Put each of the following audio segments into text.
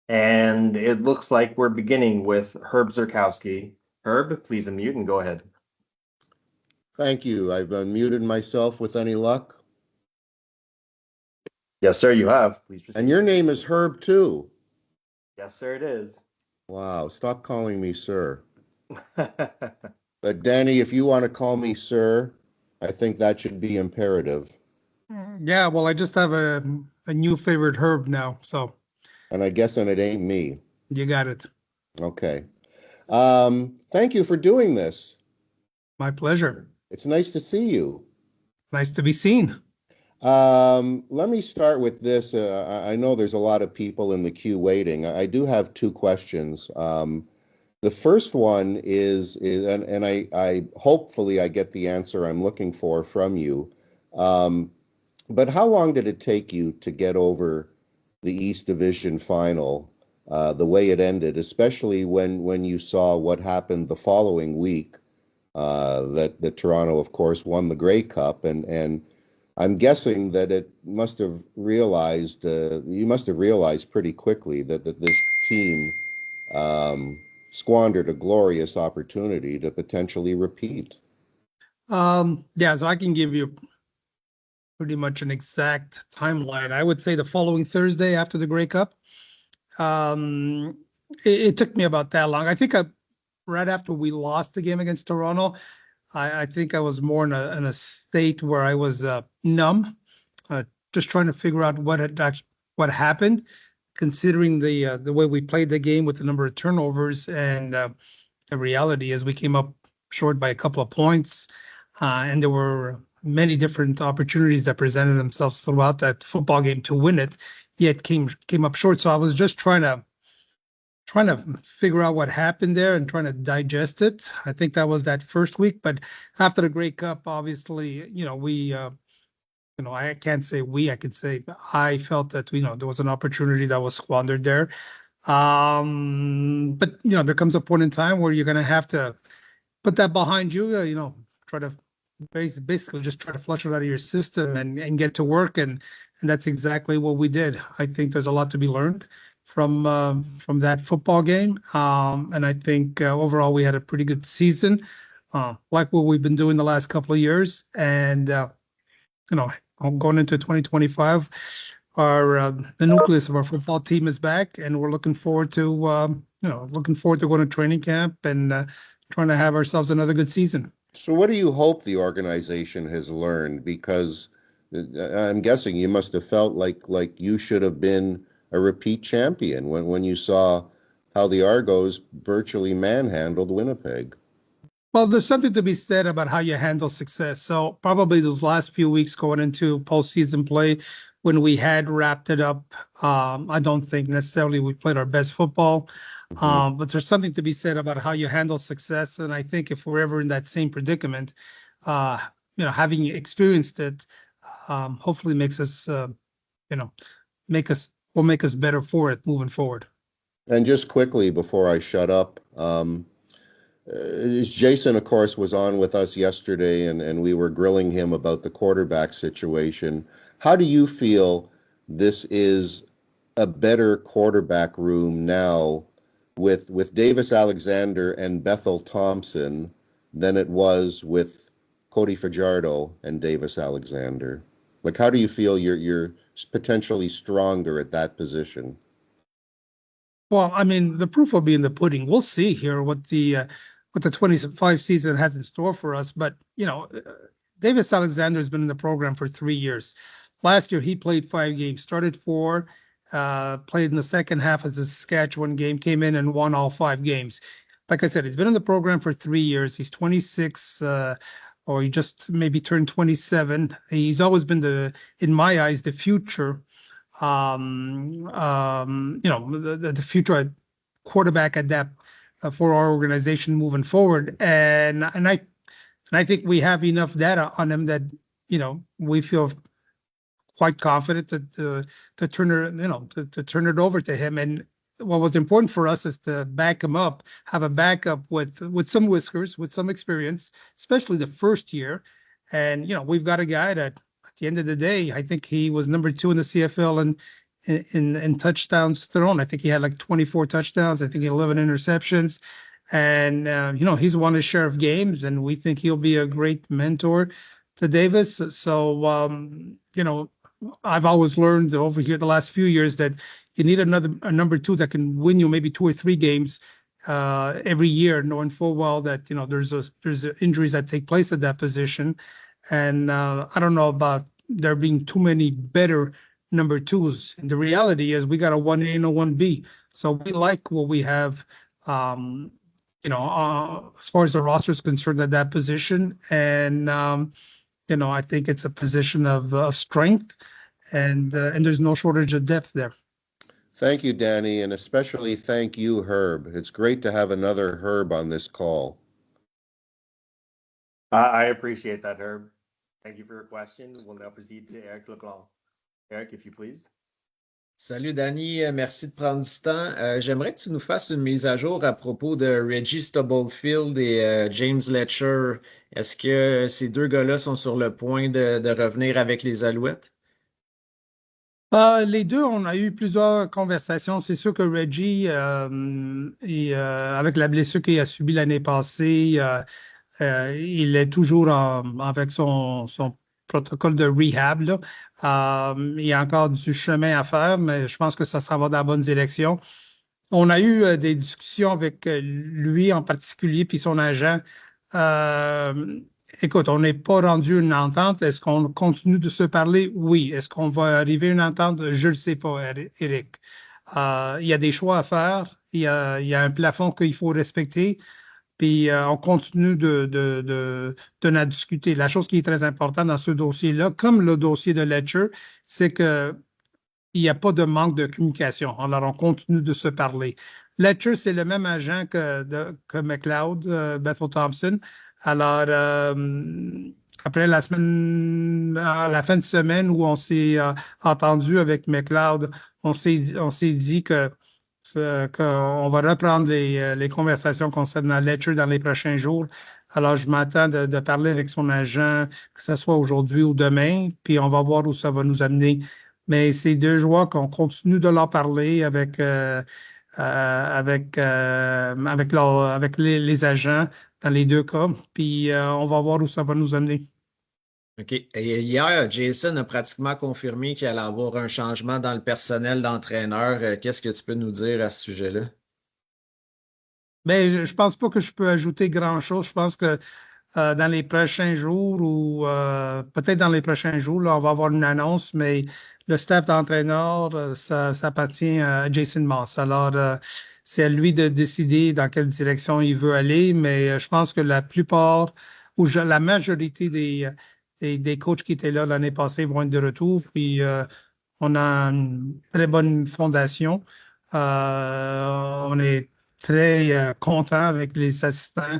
And it looks like we're beginning with Herb Zurkowski. Herb, please unmute and go ahead. Thank you. I've unmuted myself with any luck. Yes, sir, you have. Please proceed. And your name is Herb too. Yes, sir, it is. Wow, stop calling me sir. But Danny, if you want to call me sir, I think that should be imperative. Yeah, well, I just have a new favorite herb now, so And I guess it ain't me. you got it. Okay. Thank you for doing this. My pleasure. It's nice to see you. Nice to be seen. Let me start with this. I know there's a lot of people in the queue waiting. I do have two questions. The first one is and I hopefully I get the answer I'm looking for from you. But how long did it take you to get over the East Division final, the way it ended, especially when you saw what happened the following week, that Toronto, of course, won the Grey Cup, and I'm guessing that it must have realized you must have realized pretty quickly that this team squandered a glorious opportunity to potentially repeat. Yeah, so I can give you pretty much an exact timeline. I would say the following Thursday after the Grey Cup. It took me about that long. I think right after we lost the game against Toronto, I think I was more in a state where I was numb, just trying to figure out what happened, considering the way we played the game with the number of turnovers, and the reality is we came up short by a couple of points, and there were many different opportunities that presented themselves throughout that football game to win it, yet came up short. So I was just trying to figure out what happened there and trying to digest it. I think that was that first week, but after the Grey Cup, obviously, we, I can't say we, I could say I felt that, there was an opportunity that was squandered there. But there comes a point in time where you're going to have to put that behind you, try to basically just try to flush it out of your system and get to work. And that's exactly what we did. I think there's a lot to be learned from that football game. And I think overall we had a pretty good season, like what we've been doing the last couple of years. And, going into 2025, the nucleus of our football team is back, and we're looking forward to going to training camp and trying to have ourselves another good season. So what do you hope the organization has learned? Because I'm guessing you must have felt like you should have been a repeat champion when you saw how the Argos virtually manhandled Winnipeg. Well, there's something to be said about how you handle success. So probably those last few weeks going into postseason play, when we had wrapped it up, I don't think necessarily we played our best football. But there's something to be said about how you handle success. And I think if we're ever in that same predicament, having experienced it, hopefully makes us, will make us better for it moving forward. And just quickly before I shut up, Jason, of course, was on with us yesterday, and we were grilling him about the quarterback situation. How do you feel this is a better quarterback room now with Davis Alexander and Bethel Thompson than it was with Cody Fajardo and Davis Alexander? Like, how do you feel you're potentially stronger at that position? Well, I mean, the proof will be in the pudding. We'll see here what the 25 season has in store for us. But, Davis Alexander has been in the program for 3 years. Last year, he played 5 games, started 4, played in the second half of the Saskatchewan game, came in and won all 5 games. Like I said, he's been in the program for 3 years. He's 26, or he just maybe turned 27. He's always been in my eyes, the future, the future quarterback at that for our organization moving forward. And I think we have enough data on him that we feel quite confident to turn it over to him. And what was important for us is to back him up, have a backup with some whiskers, with some experience, especially the first year. And we've got a guy that at the end of the day, I think he was number 2 in the CFL in touchdowns thrown. I think he had like 24 touchdowns. I think 11 interceptions. And, he's won his share of games, and we think he'll be a great mentor to Davis. So, I've always learned over here the last few years that you need a number two that can win you maybe 2 or 3 games every year, knowing full well that there's injuries that take place at that position, and I don't know about there being too many better number twos. And the reality is we got a 1A and a 1B, so we like what we have. As far as the roster is concerned at that position, and I think it's a position of strength, and there's no shortage of depth there. Thank you, Danny, and especially thank you, Herb. It's great to have another Herb on this call. I appreciate that, Herb. Thank you for your question. We'll now proceed to Eric Leblanc. Eric, if you please. Salut Danny, merci de prendre du temps. J'aimerais que tu nous fasses une mise à jour à propos de Reggie Stubblefield et James Letcher. Est-ce que ces deux gars-là sont sur le point de revenir avec les Alouettes? Les deux, on a eu plusieurs conversations. C'est sûr que Reggie, avec la blessure qu'il a subie l'année passée, il est toujours avec son protocole de rehab, là. Il y a encore du chemin à faire, mais je pense que ça s'en va dans la bonne direction. On a eu des discussions avec lui en particulier, puis son agent. Écoute, on n'est pas rendu une entente. Est-ce qu'on continue de se parler? Oui. Est-ce qu'on va arriver à une entente? Je ne le sais pas, Eric. Il y a des choix à faire. Il y a un plafond qu'il faut respecter. Puis on continue de en discuter. La chose qui est très importante dans ce dossier-là, comme le dossier de Letcher, c'est qu'il n'y a pas de manque de communication. Alors, on continue de se parler. Letcher, c'est le même agent que McLeod, Bethel Thompson. Alors, après la fin de semaine où on s'est entendu avec McLeod, on s'est dit qu'on va reprendre les conversations concernant Letcher dans les prochains jours. Alors, je m'attends de parler avec son agent, que ce soit aujourd'hui ou demain, puis on va voir où ça va nous amener. Mais c'est deux joueurs qu'on continue de leur parler avec les agents dans les deux cas, puis on va voir où ça va nous amener. OK. Et hier, Jason a pratiquement confirmé qu'il allait avoir un changement dans le personnel d'entraîneur. Qu'est-ce que tu peux nous dire à ce sujet-là? Bien, je pense pas que je peux ajouter grand-chose. Je pense que dans les prochains jours ou peut-être dans les prochains jours, là, on va avoir une annonce, mais le staff d'entraîneur, ça appartient à Jason Moss. Alors, c'est à lui de décider dans quelle direction il veut aller, mais je pense que la plupart ou la majorité des coachs qui étaient là l'année passée vont être de retour. Puis, on a une très bonne fondation. On est très content avec les assistants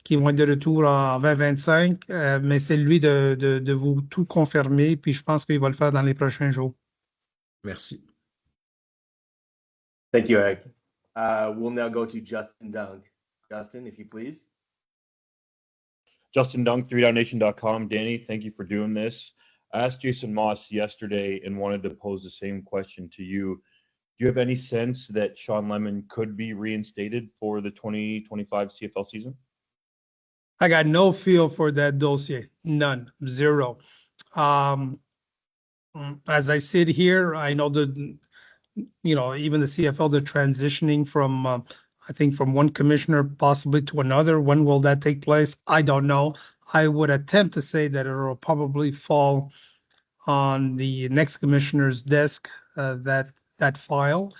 qui vont être de retour en 2025, mais c'est lui de vous tout confirmer, puis je pense qu'il va le faire dans les prochains jours. Merci. Thank you, Eric. We'll now go to Justin Dunk. Justin, if you please. Justin Dunk, 3downnation.com. Danny, thank you for doing this. I asked Jason Moss yesterday and wanted to pose the same question to you. Do you have any sense that Sean Lemon could be reinstated for the 2025 CFL season? I got no feel for that dossier. None. Zero. As I sit here, I know that, even the CFL, they're transitioning from, I think, from one commissioner possibly to another. When will that take place? I don't know. I would attempt to say that it will probably fall on the next commissioner's desk, that file.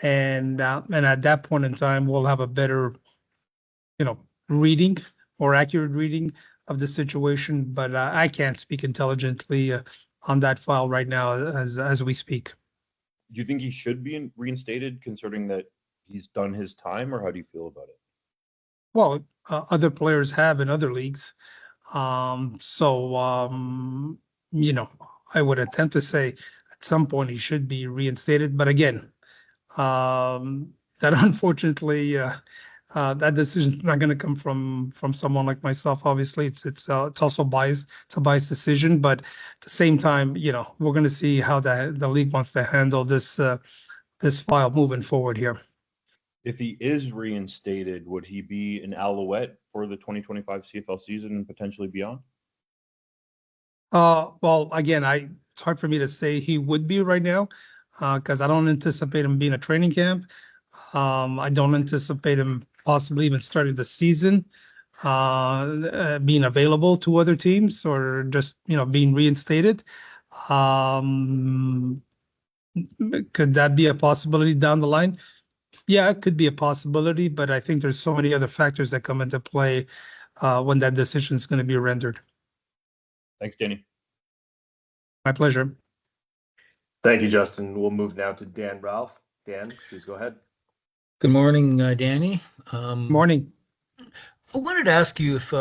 And at that point in time, we'll have a better, reading or accurate reading of the situation. But I can't speak intelligently on that file right now as we speak. Do you think he should be reinstated, considering that he's done his time, or how do you feel about it? Well, other players have in other leagues. I would attempt to say at some point he should be reinstated. But again, that unfortunately That decision is not going to come from someone like myself. Obviously, it's also biased. It's a biased decision, but at the same time, we're going to see how the league wants to handle this file moving forward here. If he is reinstated, would he be an Alouette for the 2025 CFL season and potentially beyond? Well, again, it's hard for me to say he would be right now, because I don't anticipate him being a training camp. I don't anticipate him possibly even starting the season, being available to other teams or just, being reinstated. Could that be a possibility down the line? Yeah, it could be a possibility, but I think there's so many other factors that come into play when that decision is going to be rendered. Thanks, Danny. My pleasure. Thank you, Justin. We'll move now to Dan Ralph. Dan, please go ahead. Good morning, Danny. Morning. I wanted to ask you if,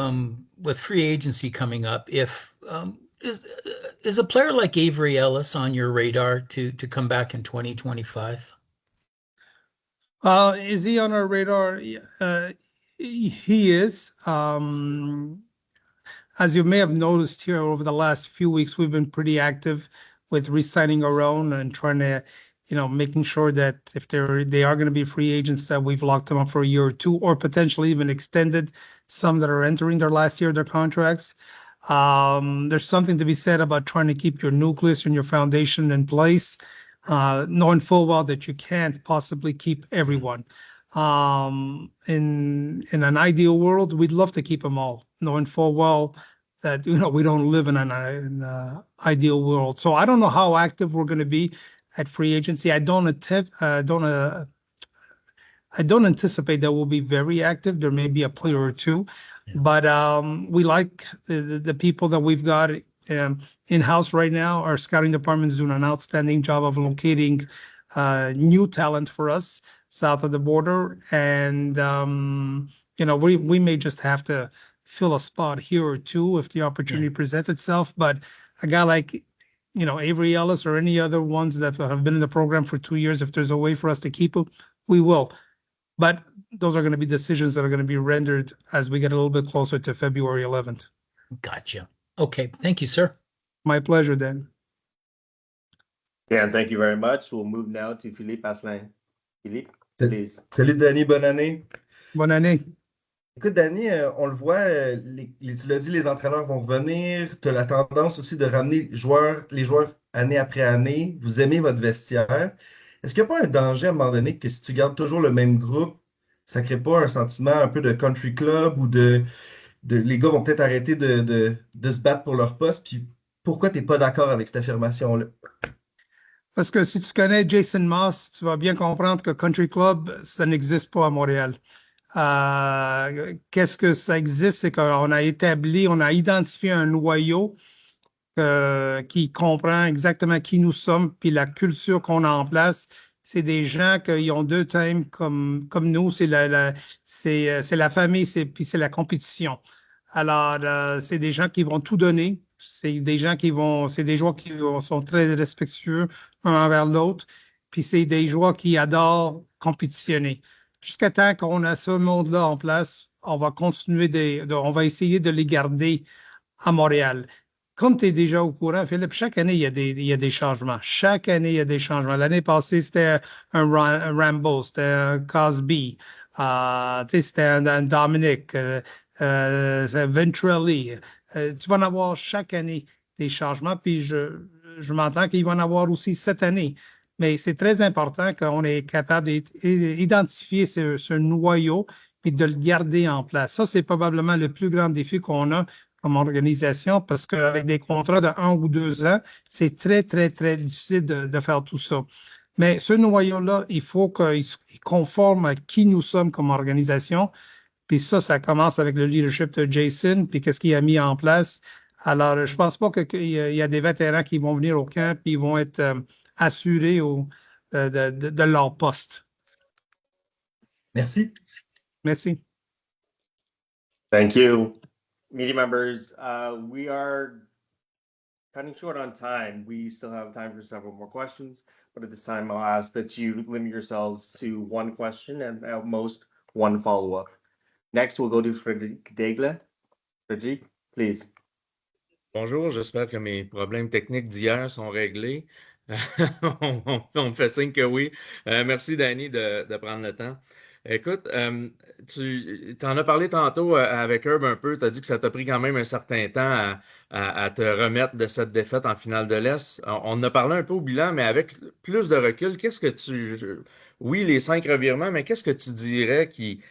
with free agency coming up, if is a player like Avery Ellis on your radar to come back in 2025? Is he on our radar? He is. As you may have noticed here over the last few weeks, we've been pretty active with re-signing our own and trying to, making sure that if they are going to be free agents, that we've locked them up for a year or two, or potentially even extended some that are entering their last year of their contracts. There's something to be said about trying to keep your nucleus and your foundation in place, knowing full well that you can't possibly keep everyone. In an ideal world, we'd love to keep them all, knowing full well that we don't live in an ideal world. So I don't know how active we're going to be at free agency. I don't anticipate that we'll be very active. There may be a player or two, but we like the people that we've got in-house right now. Our scouting department is doing an outstanding job of locating new talent for us south of the border. And, we may just have to fill a spot here or two if the opportunity presents itself. But a guy like, Avery Ellis or any other ones that have been in the program for 2 years, if there's a way for us to keep them, we will. But those are going to be decisions that are going to be rendered as we get a little bit closer to February 11th. Gotcha. Okay. Thank you, sir. My pleasure, Dan. Dan, thank you very much. We'll move now to Philippe Asselin. Philippe, please. Salut Danny, bonne année. Bonne année. Écoute, Danny, on le voit, tu l'as dit, les entraîneurs vont revenir. Tu as la tendance aussi de ramener les joueurs année après année. Vous aimez votre vestiaire. Est-ce qu'il n'y a pas un danger à un moment donné que si tu gardes toujours le même groupe, ça ne crée pas un sentiment un peu de country club ou les gars vont peut-être arrêter de se battre pour leur poste? Puis pourquoi tu n'es pas d'accord avec cette affirmation-là? Parce que si tu connais Jason Moss, tu vas bien comprendre que country club, ça n'existe pas à Montréal. Qu'est-ce que ça existe? C'est qu'on a identifié un noyau qui comprend exactement qui nous sommes, puis la culture qu'on a en place. C'est des gens qui ont deux thèmes comme nous, c'est la famille, puis c'est la compétition. Alors, c'est des gens qui vont tout donner. C'est des joueurs qui sont très respectueux un envers l'autre. Puis c'est des joueurs qui adorent compétitionner. Jusqu'à temps qu'on a ce monde-là en place, on va continuer on va essayer de les garder à Montréal. Comme tu es déjà au courant, Philippe, chaque année, il y a des changements. Chaque année, il y a des changements. L'année passée, c'était un Rambo, c'était un Cosby, c'était un Dominic, Ventrelli. Tu vas en avoir chaque année des changements, puis je m'entends qu'il va en avoir aussi cette année. Mais c'est très important qu'on est capable d'identifier ce noyau et de le garder en place. Ça, c'est probablement le plus grand défi qu'on a comme organisation parce qu'avec des contrats de 1 ou 2 ans, c'est très, très, très difficile de faire tout ça. Mais ce noyau-là, il faut qu'il conforme à qui nous sommes comme organisation. Puis ça commence avec le leadership de Jason, puis qu'est-ce qu'il a mis en place. Alors, je pense pas qu'il y a des vétérans qui vont venir au camp puis ils vont être assurés de leur poste. Merci. Merci. Thank you. Media members, we are cutting short on time. We still have time for several more questions, but at this time, I'll ask that you limit yourselves to one question and at most one follow-up. Next, we'll go to Frederic Daigle. Frederic, please. Bonjour, j'espère que mes problèmes techniques d'hier sont réglés. On me fait signe que oui. Merci, Danny, de prendre le temps. Écoute, tu en as parlé tantôt avec Herb un peu. Tu as dit que ça t'a pris quand même un certain temps à te remettre de cette défaite en finale de l'Est. On en a parlé un peu au bilan, mais avec plus de recul, qu'est-ce que Oui, les 5 revirements, mais qu'est-ce que tu dirais qui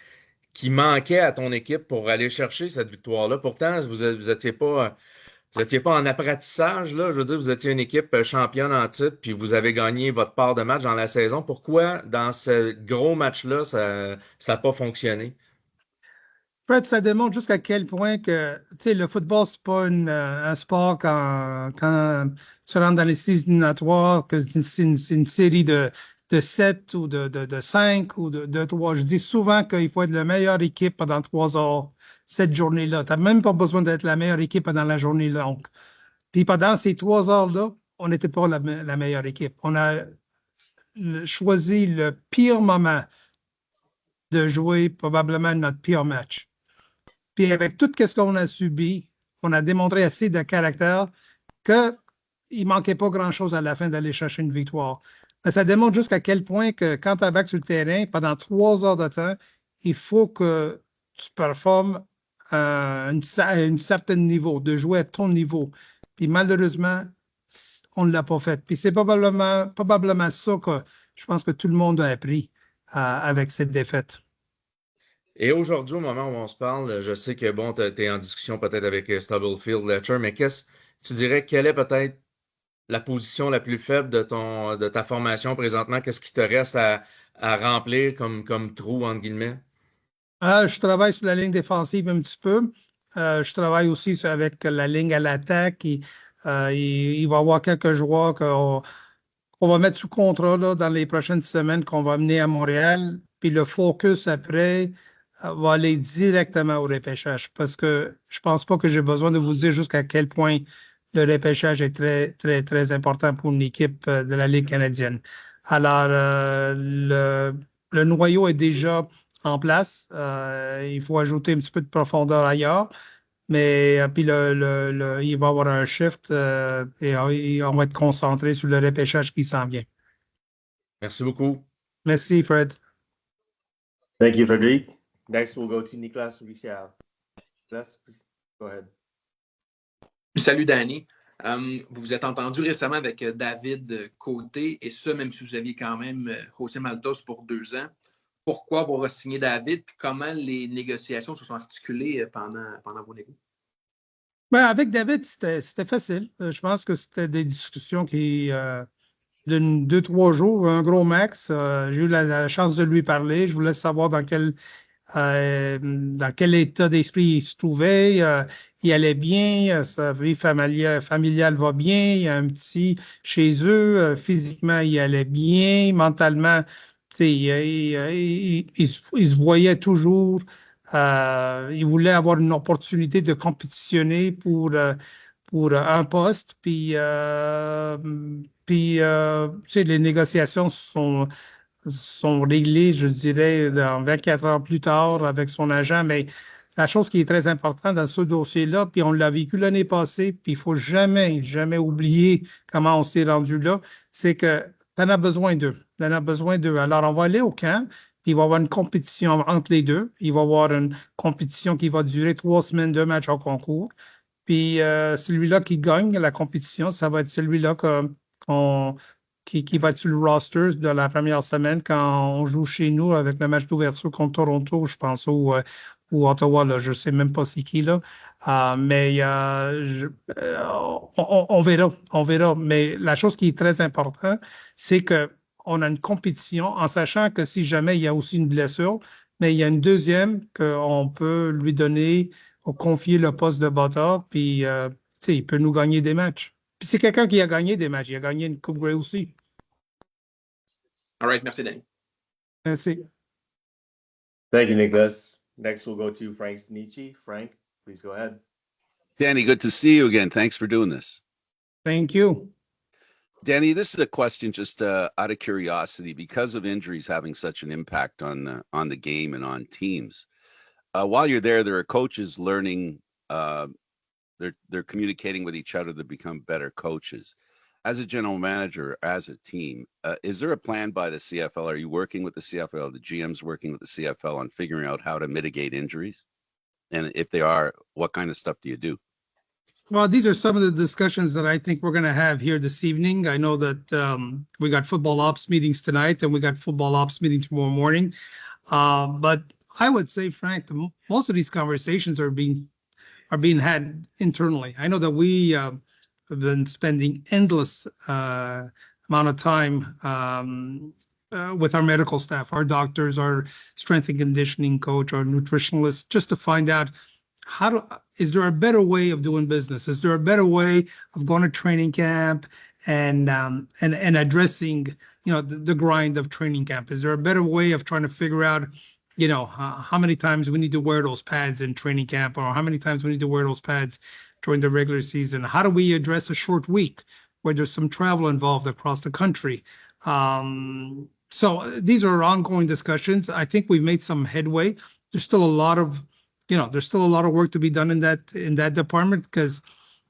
manquait à ton équipe pour aller chercher cette victoire-là? Pourtant, vous étiez pas. Vous n'étiez pas en apprentissage, là. Je veux dire, vous étiez une équipe championne en titre, puis vous avez gagné votre part de match dans la saison. Pourquoi, dans ce gros match-là, ça n'a pas fonctionné? Fred, ça démontre jusqu'à quel point que, tu sais, le football, c'est pas un sport quand tu rentres dans les séries éliminatoires, que c'est une série de 7 ou de 5 ou de 3. Je dis souvent qu'il faut être la meilleure équipe pendant 3 heures cette journée-là. Tu n'as même pas besoin d'être la meilleure équipe pendant la journée longue. Puis pendant ces 3 heures-là, on n'était pas la meilleure équipe. On a choisi le pire moment de jouer probablement notre pire match. Puis avec tout ce qu'on a subi, on a démontré assez de caractère qu'il ne manquait pas grand-chose à la fin d'aller chercher une victoire. Mais ça démontre jusqu'à quel point que quand tu embarques sur le terrain, pendant 3 heures de temps, il faut que tu performes à un certain niveau, de jouer à ton niveau. Puis malheureusement, on ne l'a pas fait. Puis c'est probablement ça que je pense que tout le monde a appris avec cette défaite. Et aujourd'hui, au moment où on se parle, je sais que bon, tu es en discussion peut-être avec Stubblefield, Letcher, mais tu dirais, quelle est peut-être la position la plus faible de ta formation présentement? Qu'est-ce qui te reste à remplir comme trou, entre guillemets? Je travaille sur la ligne défensive un petit peu. Je travaille aussi avec la ligne à l'attaque. Il va y avoir quelques joueurs qu'on va mettre sous contrat là, dans les prochaines semaines qu'on va amener à Montréal. Puis le focus après va aller directement au repêchage parce que je pense pas que j'ai besoin de vous dire jusqu'à quel point le repêchage est très, très, très important pour une équipe de la Ligue canadienne. Alors, le noyau est déjà en place. Il faut ajouter un petit peu de profondeur ailleurs. Mais puis il va y avoir un shift et on va être concentré sur le repêchage qui s'en vient. Merci beaucoup. Merci, Fred. Thank you, Frederic. Next, we'll go to Nicolas Richard. Nicolas, please go ahead. Salut Danny. Vous vous êtes entendu récemment avec David Côté, et ça, même si vous aviez quand même José Maltos pour 2 ans. Pourquoi avoir signé David, puis comment les négociations se sont articulées pendant vos négociations? Ben, avec David, c'était facile. Je pense que c'était des discussions qui, de 2-3 jours, un gros max. J'ai eu la chance de lui parler. Je voulais savoir dans quel état d'esprit il se trouvait. Il allait bien, sa vie familiale va bien, il y a un petit chez eux, physiquement, il allait bien, mentalement, tu sais, il se voyait toujours. Il voulait avoir une opportunité de compétitionner pour un poste, tu sais, les négociations sont réglées, je dirais, dans 24 heures plus tard avec son agent. Mais la chose qui est très importante dans ce dossier-là, puis on l'a vécu l'année passée, puis il faut jamais, jamais oublier comment on s'est rendu là, c'est que tu en as besoin d'eux. Tu en as besoin d'eux. Alors, on va aller au camp, puis il va y avoir une compétition entre les deux. Il va y avoir une compétition qui va durer 3 semaines, 2 matchs en concours. Puis celui-là qui gagne la compétition, ça va être celui-là qui va être sur le roster de la première semaine quand on joue chez nous avec le match d'ouverture contre Toronto, je pense, ou Ottawa, là, je ne sais même pas c'est qui, là. Mais on verra, on verra. Mais la chose qui est très importante, c'est qu'on a une compétition en sachant que si jamais il y a aussi une blessure, mais il y a une deuxième qu'on peut lui donner, confier le poste de batteur, puis tu sais, il peut nous gagner des matchs. Puis c'est quelqu'un qui a gagné des matchs. Il a gagné une Coupe Grey aussi. All right, merci Danny. Merci. Thank you, Nicholas. Next, we'll go to Frank Snici. Frank, please go ahead. Danny, good to see you again. Thanks for doing this. Thank you. Danny, this is a question just out of curiosity, because of injuries having such an impact on the game and on teams. While you're there are coaches learning. They're communicating with each other to become better coaches. As a general manager, as a team, is there a plan by the CFL? Are you working with the CFL? The GM's working with the CFL on figuring out how to mitigate injuries? And if they are, what kind of stuff do you do? Well, these are some of the discussions that I think we're going to have here this evening. I know that we got football ops meetings tonight and we got football ops meeting tomorrow morning. But I would say, Frank, most of these conversations are being had internally. I know that we have been spending endless amount of time with our medical staff, our doctors, our strength and conditioning coach, our nutritionalists, just to find out is there a better way of doing business? Is there a better way of going to training camp and addressing, the grind of training camp? Is there a better way of trying to figure out, how many times we need to wear those pads in training camp, or how many times we need to wear those pads during the regular season? How do we address a short week where there's some travel involved across the country? So these are ongoing discussions. I think we've made some headway. There's still a lot of work to be done in that department because,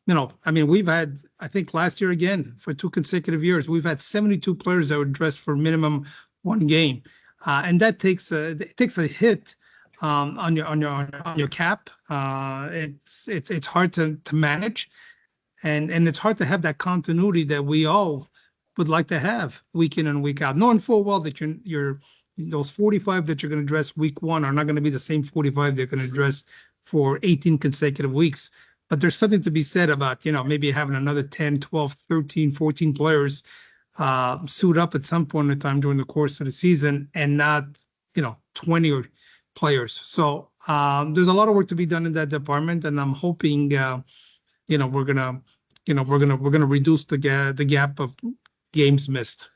we've had, I think last year again, for 2 consecutive years, we've had 72 players that were dressed for minimum 1 game. And that takes a hit on your cap. It's hard to manage, and it's hard to have that continuity that we all would like to have week in and week out, knowing full well that you're those 45 that you're going to dress week 1 are not going to be the same 45 they're going to dress for 18 consecutive weeks. But there's something to be said about, maybe having another 10, 12, 13, 14 players suit up at some point in time during the course of the season and not, 20 players. So there's a lot of work to be done in that department. And I'm hoping, we're going to reduce the gap of games missed.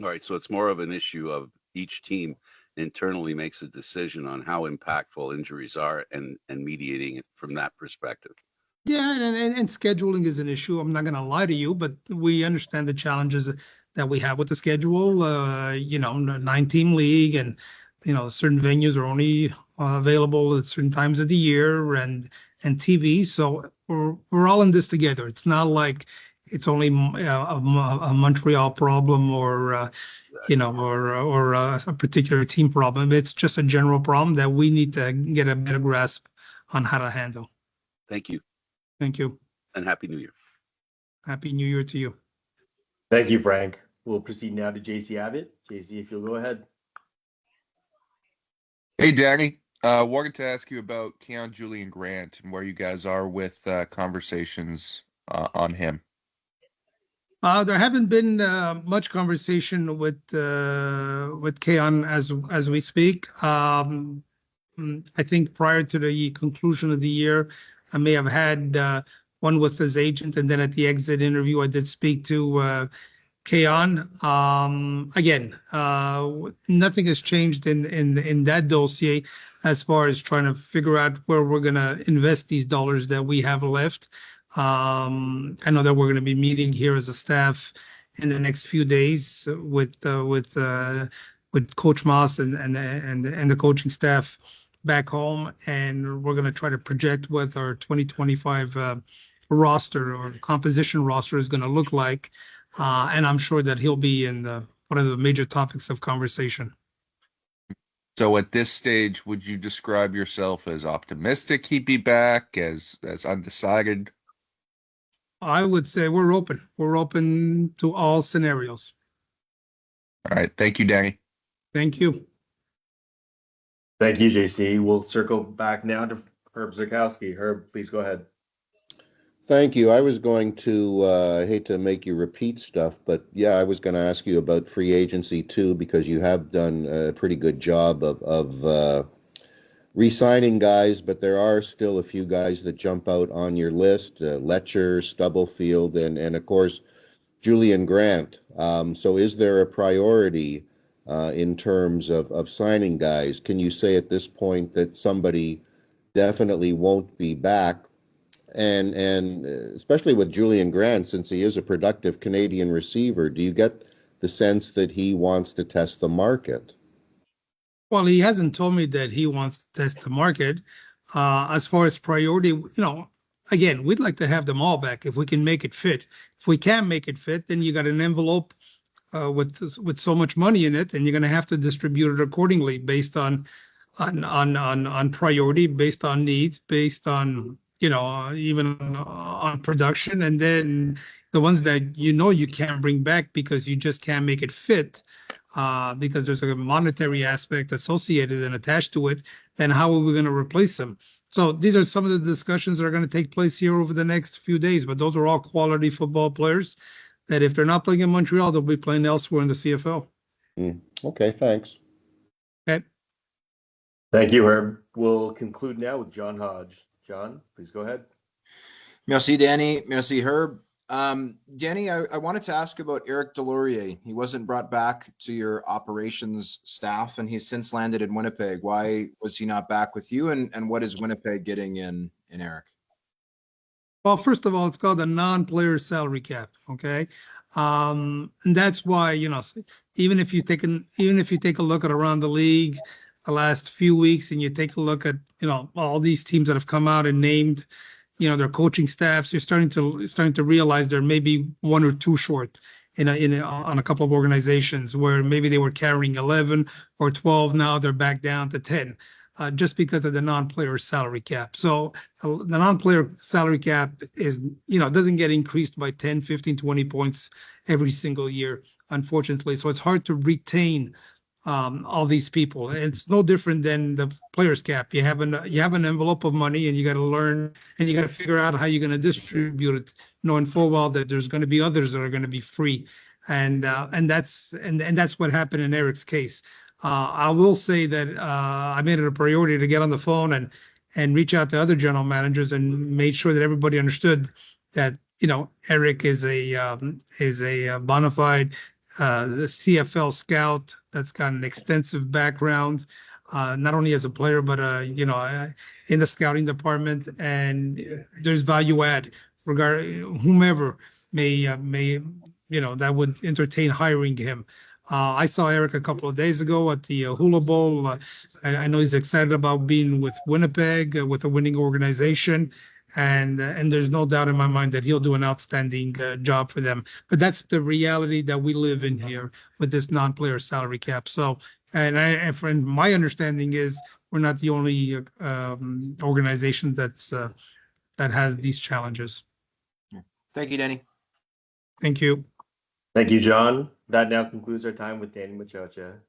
All right. So it's more of an issue of each team internally makes a decision on how impactful injuries are and mediating it from that perspective. Yeah, and scheduling is an issue. I'm not going to lie to you, but we understand the challenges that we have with the schedule. 9-team league, and certain venues are only available at certain times of the year, and TV. So we're all in this together. It's not like it's only a Montreal problem or a particular team problem. It's just a general problem that we need to get a better grasp on how to handle. Thank you. Thank you. And Happy New Year. Happy New Year to you. Thank you, Frank. We'll proceed now to JC Abbott. JC, if you'll go ahead. Hey, Danny. Wanted to ask you about Keon Julian Grant and where you guys are with conversations on him. There haven't been much conversation with Keon as we speak. I think prior to the conclusion of the year, I may have had one with his agent, and then at the exit interview, I did speak to Keon. Again, nothing has changed in that dossier as far as trying to figure out where we're going to invest these dollars that we have left. I know that we're going to be meeting here as a staff in the next few days with Coach Moss and the coaching staff back home, and we're going to try to project what our 2025 roster or composition roster is going to look like. And I'm sure that he'll be in one of the major topics of conversation. So at this stage, would you describe yourself as optimistic he'd be back, as undecided? I would say we're open. We're open to all scenarios. All right. Thank you, Danny. Thank you. Thank you, JC. We'll circle back now to Herb Zurkowski. Herb, please go ahead. Thank you. I was going to, I hate to make you repeat stuff, but yeah, I was going to ask you about free agency too, because you have done a pretty good job of re-signing guys, but there are still a few guys that jump out on your list, Letcher, Stubblefield, and of course, Julian Grant. So is there a priority in terms of signing guys? Can you say at this point that somebody definitely won't be back? and especially with Julian Grant, since he is a productive Canadian receiver, do you get the sense that he wants to test the market? Well, he hasn't told me that he wants to test the market. As far as priority, again, we'd like to have them all back if we can make it fit. If we can't make it fit, then you got an envelope with so much money in it, and you're going to have to distribute it accordingly based on priority, based on needs, based on even on production, and then the ones that you can't bring back because you just can't make it fit. Because there's a monetary aspect associated and attached to it, then how are we going to replace them? So these are some of the discussions that are going to take place here over the next few days. But those are all quality football players that if they're not playing in Montreal, they'll be playing elsewhere in the CFL. Okay, thanks. Okay. Thank you, Herb. We'll conclude now with John Hodge. John, please go ahead. Merci, Danny. Merci, Herb. Danny, I wanted to ask about Eric Deslauriers. He wasn't brought back to your operations staff, and he's since landed in Winnipeg. Why was he not back with you, and what is Winnipeg getting in Eric? Well, first of all, it's called a non-player salary cap. Okay, and that's why even if you take a look at around the league the last few weeks, and you take a look at all these teams that have come out and named their coaching staffs, you're starting to realize there may be one or two short on a couple of organizations where maybe they were carrying 11 or 12. Now they're back down to 10. Just because of the non-player salary cap. So the non-player salary cap doesn't get increased by 10, 15, 20 points every single year, unfortunately. So it's hard to retain all these people. And it's no different than the players cap. You have an envelope of money, and you got to learn, and you got to figure out how you're going to distribute it, knowing full well that there's going to be others that are going to be free. And that's what happened in Eric's case. I will say that I made it a priority to get on the phone and reach out to other general managers and made sure that everybody understood that Eric is a bona fide CFL scout that's got an extensive background, not only as a player but in the scouting department, and there's value add regarding whomever may that would entertain hiring him. I saw Eric a couple of days ago at the Hula Bowl. I know he's excited about being with Winnipeg, with a winning organization, and there's no doubt in my mind that he'll do an outstanding job for them. But that's the reality that we live in here with this non-player salary cap. So, and from my understanding is we're not the only organization that has these challenges. Thank you, Danny. Thank you. Thank you, John. That now concludes our time with Danny Maciocia.